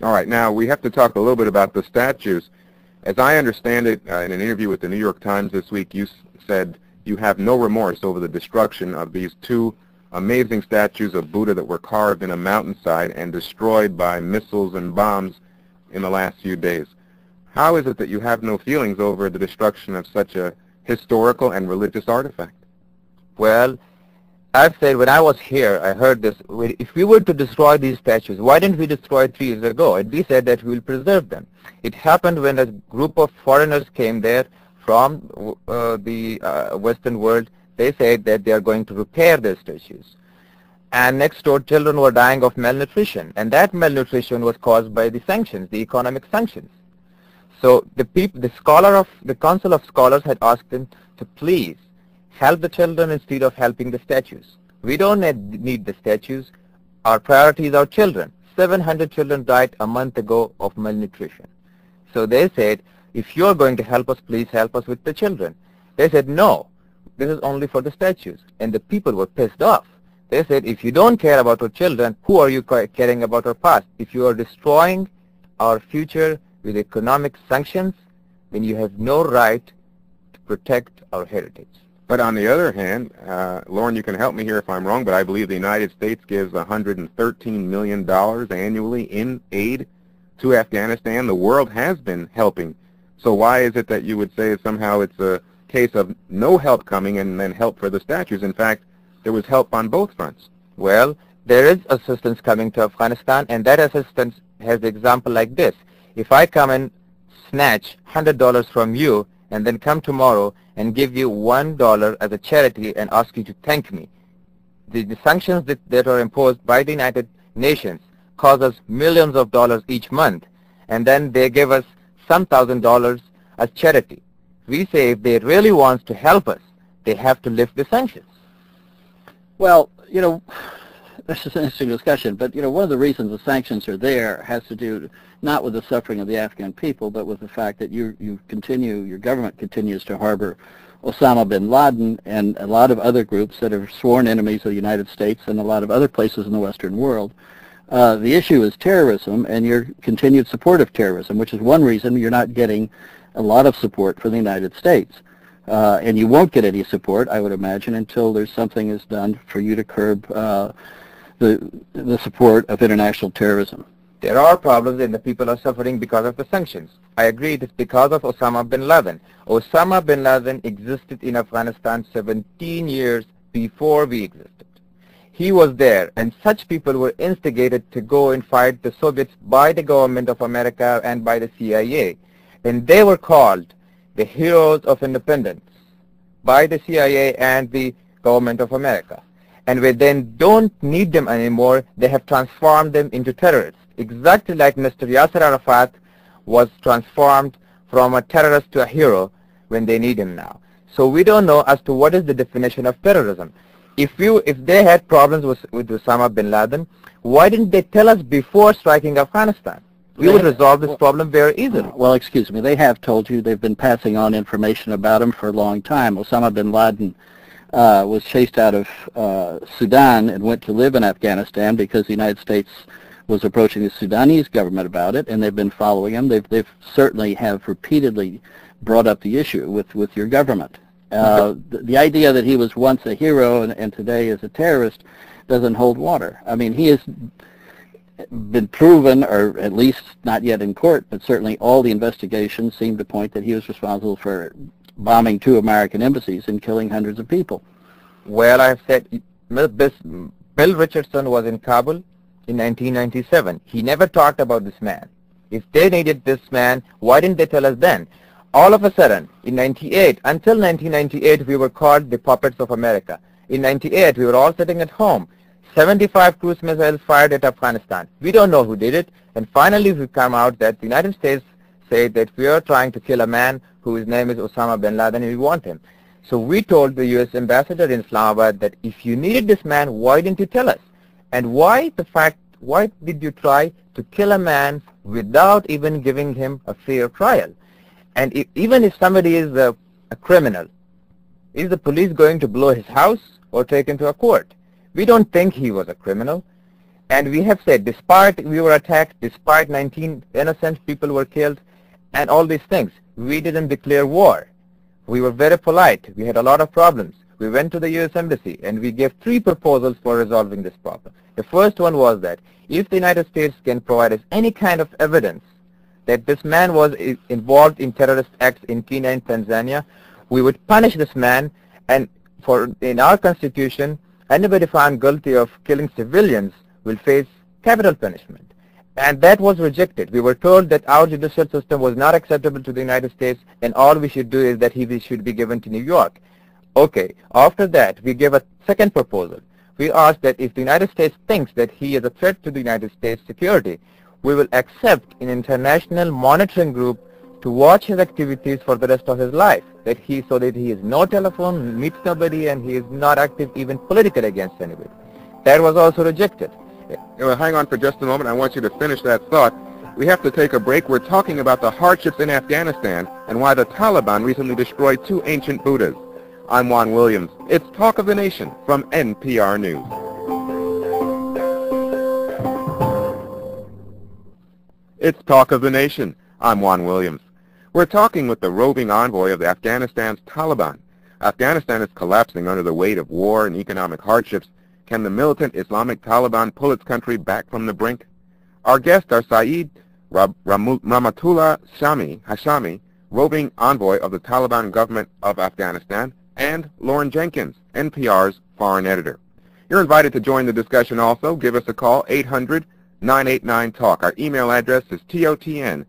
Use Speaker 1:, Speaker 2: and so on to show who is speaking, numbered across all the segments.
Speaker 1: All right, now we have to talk a little bit about the statues. As I understand it, in an interview with the New York Times this week, you said you have no remorse over the destruction of these two amazing statues of Buddha that were carved in a mountainside and destroyed by missiles and bombs in the last few days. How is it that you have no feelings over the destruction of such a historical and religious artifact?
Speaker 2: Well, I've said when I was here, I heard this, if we were to destroy these statues, why didn't we destroy 3 years ago? And we said that we will preserve them. It happened when a group of foreigners came there from the Western world. They said that they are going to repair their statues. And next door, children were dying of malnutrition. And that malnutrition was caused by the sanctions, the economic sanctions. So the Council of Scholars had asked them to please help the children instead of helping the statues. We don't need the statues. Our priority is our children. 700 children died a month ago of malnutrition. So they said, if you're going to help us, please help us with the children. They said, no, this is only for the statues. And the people were pissed off. They said, if you don't care about our children, who are you caring about our past? If you are destroying our future with economic sanctions, then you have no right to protect our heritage.
Speaker 1: But on the other hand, Lauren, you can help me here if I'm wrong, but I believe the United States gives $113 million annually in aid to Afghanistan. The world has been helping. So why is it that you would say somehow it's a case of no help coming and then help for the statues? In fact, there was help on both fronts.
Speaker 2: Well, there is assistance coming to Afghanistan, and that assistance has the example like this. If I come and snatch $100 from you and then come tomorrow and give you $1 as a charity and ask you to thank me, the sanctions that are imposed by the United Nations cause us millions of dollars each month, and then they give us some $1,000 as charity. We say if they really want to help us, they have to lift the sanctions.
Speaker 3: Well, you know, this is an interesting discussion, but, you know, one of the reasons the sanctions are there has to do not with the suffering of the Afghan people, but with the fact that your government continues to harbor Osama bin Laden and a lot of other groups that are sworn enemies of the United States and a lot of other places in the Western world. The issue is terrorism and your continued support of terrorism, which is one reason you're not getting a lot of support from the United States. And you won't get any support, I would imagine, until there's something is done for you to curb the support of international terrorism.
Speaker 2: There are problems and the people are suffering because of the sanctions. I agree it is because of Osama bin Laden. Osama bin Laden existed in Afghanistan 17 years before we existed. He was there, and such people were instigated to go and fight the Soviets by the government of America and by the CIA. And they were called the heroes of independence by the CIA and the government of America. And we then don't need them anymore. They have transformed them into terrorists, exactly like Mr. Yasser Arafat was transformed from a terrorist to a hero when they need him now. So we don't know as to what is the definition of terrorism. If they had problems with Osama bin Laden, why didn't they tell us before striking Afghanistan? We would resolve this problem very easily.
Speaker 3: Well, excuse me, they have told you. They've been passing on information about him for a long time. Osama bin Laden was chased out of Sudan and went to live in Afghanistan because the United States was approaching the Sudanese government about it, and they've been following him. They've certainly have repeatedly brought up the issue with your government. The idea that he was once a hero and today is a terrorist doesn't hold water. I mean, he has been proven, or at least not yet in court, but certainly all the investigations seem to point that he was responsible for bombing 2 American embassies and killing hundreds of people.
Speaker 2: Well, I have said, Bill Richardson was in Kabul in 1997. He never talked about this man. If they needed this man, why didn't they tell us then? All of a sudden, in 98, until 1998, we were called the puppets of America. In 98, we were all sitting at home. 75 cruise missiles fired at Afghanistan. We don't know who did it. And finally, we come out that the United States said that we are trying to kill a man whose name is Osama bin Laden and we want him. So we told the U.S. ambassador in Islamabad that if you needed this man, why didn't you tell us? And why did you try to kill a man without even giving him a fair trial? And even if somebody is a criminal, is the police going to blow his house or take him to a court? We don't think he was a criminal. And we have said, despite we were attacked, despite 19 innocent people were killed, and all these things, we didn't declare war. We were very polite. We had a lot of problems. We went to the U.S. Embassy and we gave 3 proposals for resolving this problem. The first one was that if the United States can provide us any kind of evidence that this man was involved in terrorist acts in Kenya and Tanzania, we would punish this man, and in our constitution, anybody found guilty of killing civilians will face capital punishment. And that was rejected. We were told that our judicial system was not acceptable to the United States, and all we should do is that he should be given to New York. Okay, after that, we gave a second proposal. We asked that if the United States thinks that he is a threat to the United States security, we will accept an international monitoring group to watch his activities for the rest of his life, so that he has no telephone, meets nobody, and he is not active even politically against anybody. That was also rejected.
Speaker 1: Well, hang on for just a moment. I want you to finish that thought. We have to take a break. We're talking about the hardships in Afghanistan and why the Taliban recently destroyed 2 ancient Buddhas. I'm Juan Williams. It's Talk of the Nation from NPR News. It's Talk of the Nation. I'm Juan Williams. We're talking with the roving envoy of Afghanistan's Taliban. Afghanistan is collapsing under the weight of war and economic hardships. Can the militant Islamic Taliban pull its country back from the brink? Our guests are Saeed Hashami, roving envoy of the Taliban government of Afghanistan, and Lauren Jenkins, NPR's foreign editor. You're invited to join the discussion also. Give us a call, 800-989-TALK. Our email address is totn@npr.org.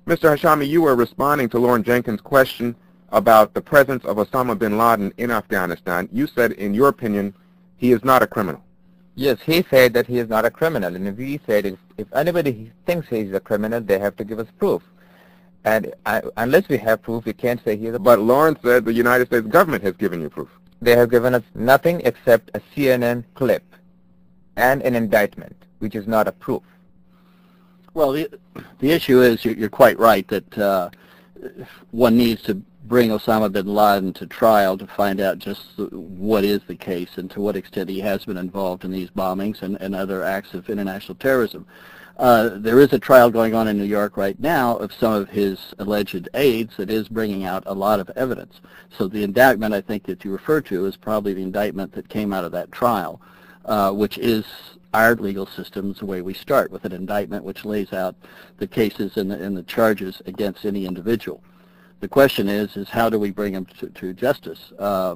Speaker 1: Mr. Hashami, you were responding to Lauren Jenkins' question about the presence of Osama bin Laden in Afghanistan. You said, in your opinion, he is not a criminal.
Speaker 2: Yes, he said that he is not a criminal, and we said if anybody thinks he is a criminal, they have to give us proof. And unless we have proof, we can't say he is a criminal.
Speaker 1: But Lauren said the United States government has given you proof.
Speaker 2: They have given us nothing except a CNN clip and an indictment, which is not a proof.
Speaker 3: Well, the issue is, you're quite right that one needs to bring Osama bin Laden to trial to find out just what is the case and to what extent he has been involved in these bombings and other acts of international terrorism. There is a trial going on in New York right now of some of his alleged aides that is bringing out a lot of evidence. So the indictment I think that you refer to is probably the indictment that came out of that trial, which is our legal system's the way we start, with an indictment which lays out the cases and the charges against any individual. The question is how do we bring him to justice? I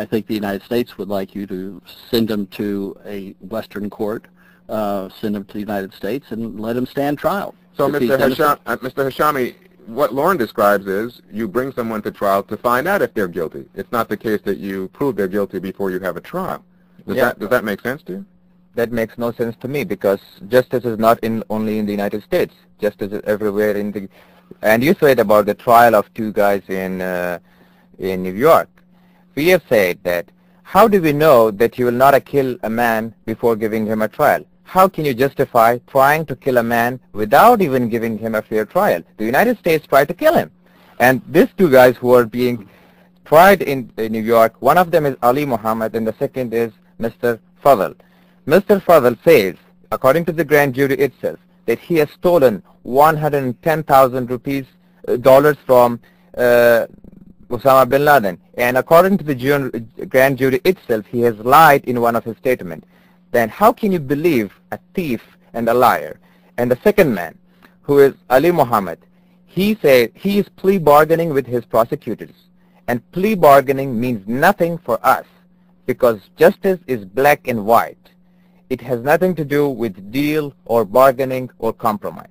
Speaker 3: think the United States would like you to send him to a Western court, send him to the United States, and let him stand trial.
Speaker 1: So, Mr. Hashami, what Lauren describes is you bring someone to trial to find out if they're guilty. It's not the case that you prove they're guilty before you have a trial. Does that make sense to you?
Speaker 2: That makes no sense to me, because justice is not only in the United States. Justice is everywhere in the... And you said about the trial of 2 guys in New York. We have said that, how do we know that you will not kill a man before giving him a trial? How can you justify trying to kill a man without even giving him a fair trial? The United States tried to kill him. And these 2 guys who are being tried in New York, one of them is Ali Muhammad and the second is Mr. Fadl. Mr. Fadl says, according to the grand jury itself, that he has stolen 110,000 dollars from Osama bin Laden. And according to the grand jury itself, he has lied in one of his statements. Then how can you believe a thief and a liar? And the second man, who is Ali Muhammad, he said he is plea bargaining with his prosecutors. And plea bargaining means nothing for us, because justice is black and white. It has nothing to do with deal or bargaining or compromise.